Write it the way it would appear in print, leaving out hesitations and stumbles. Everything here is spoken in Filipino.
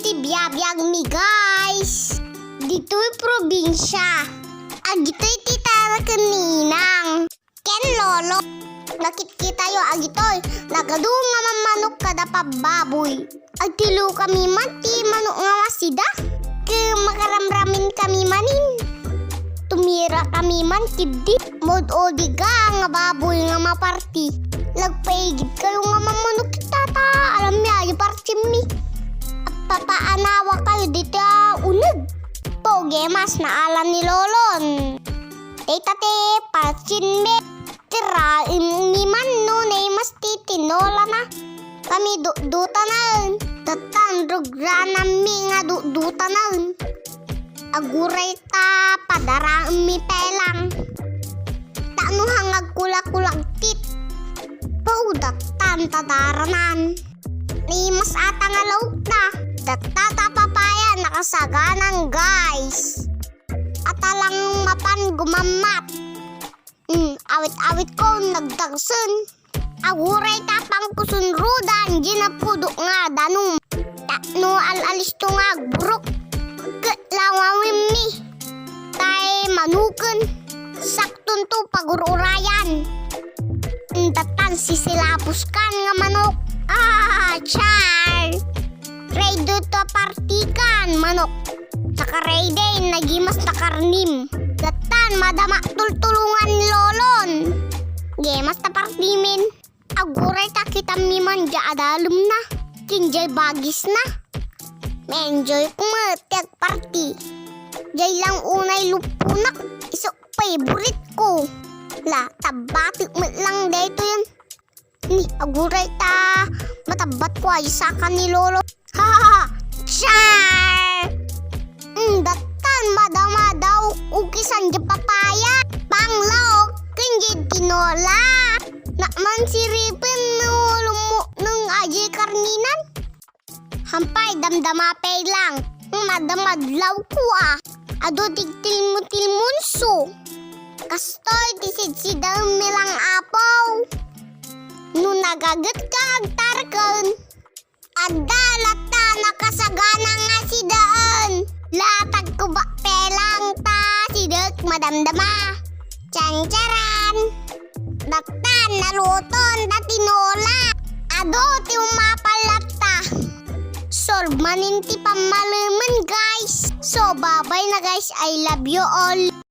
ti biyabiyag mi guys. Dito'y probinsya. Agito'y ti tara kaninang. Ken lolo. Nakit-kita yo agito'y. Nagadung nga mamanok kada pababoy. Agtilo kami man ti manok nga wasida. Ke makaramramin kami manin. Tumira kami man kidi. Mod odiga nga baboy nga maparti. Lagpaigid kayo nga mamanok kita ta. Alam niya yung parti mi. At papaanawa kayo dito unag. Poge mas naalan ni lolon. Tate parchin me. Tirain ni man nun ay mas titinola na. Kami duta na. Datan rugrana mi nga duta na. Aguray ta padaraan mi pelang. Taano hangag kulak-kulak tit. Paudatan tadaranan. Ni mas ata nga lauk na. Datata papaya nakasaganan guys. At alang mapan gumamat. Awit-awit ko nagdagsun. Aguray tapang kusunrudan. Ginapudo nga danong. No al-alisto nga buruk. Lawawin mi. Tay manuken. Saktun to pagururayan. Datan sisilapos kan nga manok. Char. Raido to partikan manok. Saka raiday nagimas na karnim. Datan madama tultulungan lolon. Gemas na partimin. Aguray takita mi man ja adalum na. Kinjay bagis na. Enjoy ko matiag party. Jay lang unay lupunak. Iso favorite ko. La tabatik mo lang dito yan. Ni aguray ta. Matabat ko ay saka ni lolo. Ha! Char! Datan madama daw. Ukisan di papaya. Panglaw. Kinjay tinola. Nakman si Ripin no lumo ng ajay karninan. Hampay damdama pay lang. Madamadlaw ko Ado tigtil mo tilmunso. Kastoy tisid-sidaw milang apaw. No nagagat ka agtarkan. Adalata nakasagana nga sidaan. Latag ko ba pelang ta sidak madamdama. Tsan-tsaran. Datan naluton na tinola. Ado ti umapalata. Solve manin ti pamaluman guys. So bye bye na guys. I love you all.